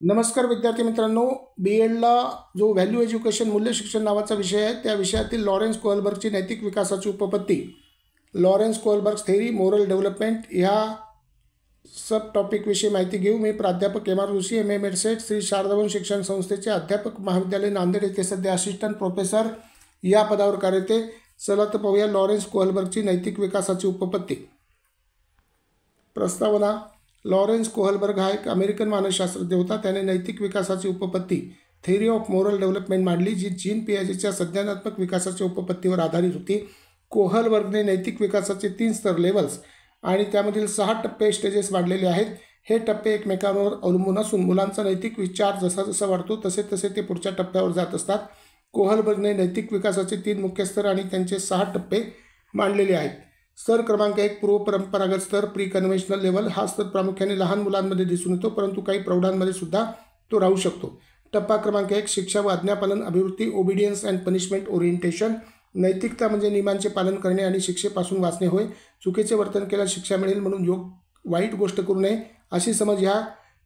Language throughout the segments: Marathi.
नमस्कार विद्यार्थी मित्रांनो, बी.एडला जो व्हॅल्यू एज्युकेशन मूल्य शिक्षण नावाचा विषय आहे त्या विषयातील लॉरेन्स कोहलबर्गची नैतिक विकासाची उपपत्ती, Lawrence Kohlberg theory moral development ह्या सब टॉपिकविषयी माहिती घेऊ। मी प्राध्यापक एम.आर. जोशी, एम.ए. मेडसेट, श्री शारदावन शिक्षण संस्थेचे अध्यापक, महाविद्यालय नांदेड येथे सध्या असिस्टंट प्रोफेसर या पदावर कार्यरत आहे। चला तर पाहूया लॉरेन्स कोहलबर्गची नैतिक विकासाची उपपत्ती। प्रस्तावना: लॉरेन्स कोहलबर्ग हा एक अमेरिकन मानसशास्त्रज्ञ होता। त्याने नैतिक विकासाची उपपत्ती थेअरी ऑफ मोरल डेव्हलपमेंट मांडली, जी जीन पियाजेच्या संज्ञानात्मक विकासाच्या उपपत्तीवर आधारित होती। कोहलबर्गने नैतिक विकासाचे 3 स्तर लेवल्स आणि त्यामधील 6 टप्पे स्टेजेस मांडलेले आहेत। हे टप्पे एकमेकांवर अवलंबून असून मुलांचा नैतिक विचार जसा जसा वाढतो तसे तसे ते पुढच्या टप्प्यावर जात असतात। कोहलबर्गने नैतिक विकासाचे 3 मुख्य स्तर आणि त्यांचे 6 टप्पे मांडलेले आहेत। स्तर क्रमांक 1 पूर्व परंपरागत स्तर, प्री कन्व्हेन्शनल लेवल। हा स्तर प्रामुख्याने लहान मुलांमध्ये दिसून येतो, परंतु काही प्रौढांमध्ये सुद्धा तो राहू शकतो। टप्पा क्रमांक 1 शिक्षा व आज्ञापालन अभिवृत्ती, ओबिडियन्स अँड पनिशमेंट ओरिएंटेशन। नैतिकता म्हणजे नियमांचे पालन करणे आणि शिक्षेपासून वाचणे होय। चुकीचे वर्तन केल्यास शिक्षा मिळेल म्हणून वाईट गोष्ट करू नये अशी समज ह्या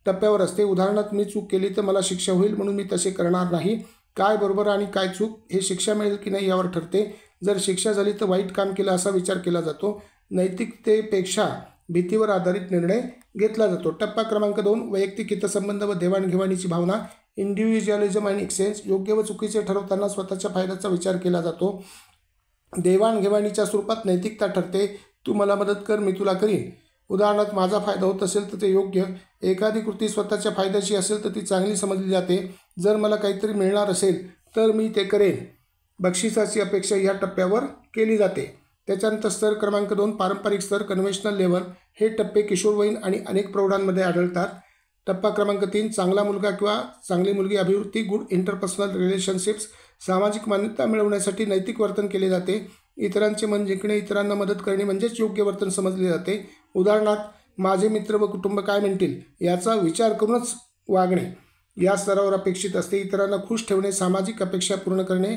टप्प्यावर असते। उदाहरणार्थ, मी चूक केली तर मला शिक्षा होईल म्हणून मी तसे करणार नाही। काय बरोबर आणि काय चूक हे शिक्षा मिळेल की नाही यावर ठरते। जर शिक्षा झाली तर वाईट काम केलं असा विचार केला जातो। नैतिकतेपेक्षा भीतीवर आधारित निर्णय घेतला जातो। टप्पा क्रमांक 2 वैयक्तिक हितसंबंध व देवाणघेवाणीची भावना, इंडिव्हिज्युअलिझम अँड एक्सचेंज। योग्य व चुकीचे ठरवताना स्वतःच्या फायद्याचा विचार केला जातो। देवाणघेवाणीच्या स्वरूपात नैतिकता ठरते। तू मला मदत कर, मी तुला करीन। उदाहरणार्थ, माझा फायदा होत असेल तर ते योग्य। एखादी कृती स्वतःच्या फायद्याची असेल तर ती चांगली समजली जाते। जर मला काहीतरी मिळणार असेल तर मी ते करेन। बक्षिसाची अपेक्षा या टप्प्यावर केली जाते। त्याच्यानंतर स्तर क्रमांक 2 पारंपरिक स्तर, कन्व्हेन्शनल लेवल। हे टप्पे किशोरवयीन आणि अनेक प्रौढांमध्ये आढळतात। टप्पा क्रमांक 3 चांगला मुलगा किंवा चांगली मुलगी अभिवृत्ती, गुड इंटरपर्सनल रिलेशनशिप्स। सामाजिक मान्यता मिळवण्यासाठी नैतिक वर्तन केले जाते। इतरांचे मन जिंकणे, इतरांना मदत करणे म्हणजेच योग्य वर्तन समजले जाते। उदाहरणार्थ, माझे मित्र व कुटुंब काय म्हणतील याचा विचार करूनच वागणे या स्तरावर अपेक्षित असते। इतरांना खुश ठेवणे, सामाजिक अपेक्षा पूर्ण करणे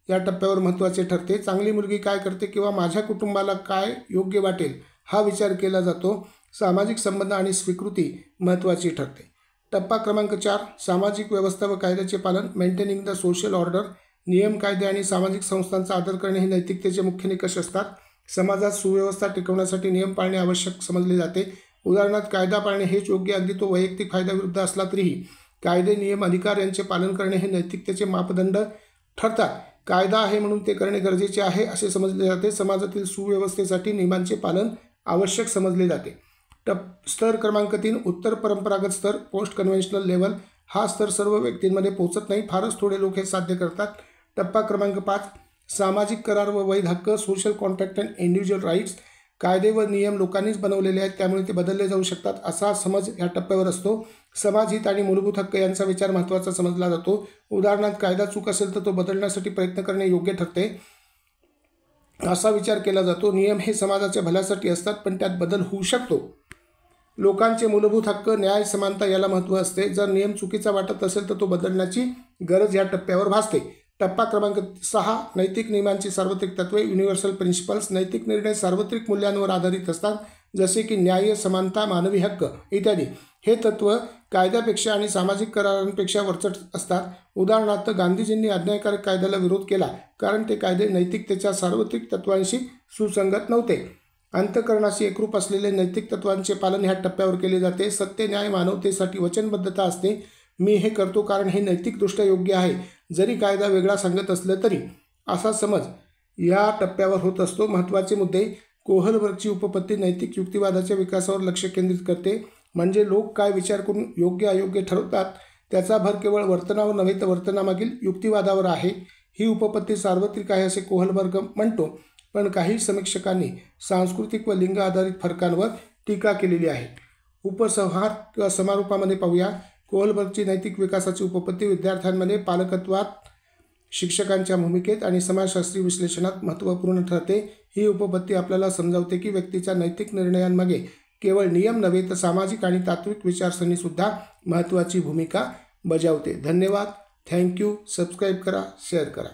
या टप्प्यावर महत्त्वाचे ठरते। चांगली मुलगी काय करते किंवा माझ्या कुटुंबाला काय योग्य वाटेल हा विचार केला जातो। सामाजिक संबंध आणि स्वीकृती महत्त्वाची ठरते। टप्पा क्रमांक 4 सामाजिक व्यवस्था व कायद्याचे पालन, मेंटेनिंग द सोशल ऑर्डर। नियम, कायदे आणि सामाजिक संस्थांचा आदर करणे हे नैतिकतेचे मुख्य निकष असतात। समाजात सुव्यवस्था टिकवण्यासाठी नियम पाळणे आवश्यक समजले जाते। उदाहरणार्थ, कायदा पाळणे हेच योग्य, अगदी तो वैयक्तिक फायद्याविरुद्ध असला तरीही। कायदे, नियम, अधिकार यांचे पालन करणे हे नैतिकतेचे मापदंड ठरतात। कायदा आहे म्हणून ते करणे गरजेचे आहे असे समजले जाते। समाजातील सुव्यवस्थेसाठी नियमांचे पालन आवश्यक समजले जाते। स्तर क्रमांक 3 उत्तर परंपरागत स्तर, पोस्ट कन्व्हेन्शनल लेवल। हा स्तर सर्व व्यक्तींमध्ये पोहोचत नाही, फारच थोडे लोक हे साध्य करतात। टप्पा क्रमांक 5 सामाजिक करार व वैध हक्क, social contract and individual rights. कायदे व नियम लोकांनीच बनवलेले आहेत, त्यामुळे ते बदलले जाऊ शकतात असा समज या टप्प्यावर असतो। समाजहित आणि मूलभूत हक्क यांचा विचार महत्त्वाचा समजला जातो। उदाहरणार्थ, कायदा चूक असेल तर तो बदलण्यासाठी प्रयत्न करणे योग्य ठरते असा विचार केला जातो। नियम हे समाजाच्या भल्यासाठी असतात, पण त्यात बदल होऊ शकतो। लोकांचे मूलभूत हक्क, न्याय, समानता याला महत्त्व असते। जर नियम चुकीचा वाटत असेल तर तो बदलण्याची गरज या टप्प्यावर भासते। टप्पा क्रमांक 6 नैतिक नियमांची सार्वत्रिक तत्त्वे, युनिव्हर्सल प्रिन्सिपल्स। नैतिक निर्णय सार्वत्रिक मूल्यांवर आधारित असतात, जसे की न्याय, समानता, मानवी हक्क इत्यादी। हे तत्त्व कायद्यापेक्षा आणि सामाजिक करारांपेक्षा वरचढ असतात। उदाहरणार्थ, गांधीजींनी अन्यायकारक कायद्याला विरोध केला कारण ते कायदे नैतिकतेच्या सार्वत्रिक तत्त्वांशी सुसंगत नव्हते। अंतःकरणाशी एकरूप असलेले नैतिक तत्त्वांचे पालन ह्या टप्प्यावर केले जाते। सत्य, न्याय, मानवतेसाठी वचनबद्धता असते। मी हे करतो कारण हे नैतिकदृष्ट्या योग्य आहे, जरी कायदा वेगळा सांगत असलं तरी, असा समज या टप्प्यावर होत असतो। महत्त्वाचे मुद्दे: कोहलबर्गची उपपत्ती नैतिक युक्तिवादाच्या विकासावर लक्ष केंद्रित करते, म्हणजे लोक काय विचार करून योग्य अयोग्य ठरवतात त्याचा भर केवळ वर्तनावर नव्हे तर वर्तनामागील युक्तिवादावर आहे। ही उपपत्ती सार्वत्रिक आहे असे कोहलबर्ग म्हणतो, पण काही समीक्षकांनी सांस्कृतिक व लिंग आधारित फरकांवर टीका केलेली आहे। उपसंहार किंवा समारोपामध्ये पाहूया। कोहलबर्गची नैतिक विकासाची उपपत्ती विद्यार्थ्यांमध्ये पालकत्वात, शिक्षकांच्या भूमिकेत आणि समाजशास्त्रीय विश्लेषणात महत्त्वपूर्ण ठरते। ही उपपत्ती आपल्याला समजावते की व्यक्तीच्या नैतिक निर्णयांमागे केवळ नियम नव्हे तर सामाजिक आणि तात्विक विचारसरणीसुद्धा महत्त्वाची भूमिका बजावते। धन्यवाद। थँक्यू। सबस्क्राईब करा, शेअर करा।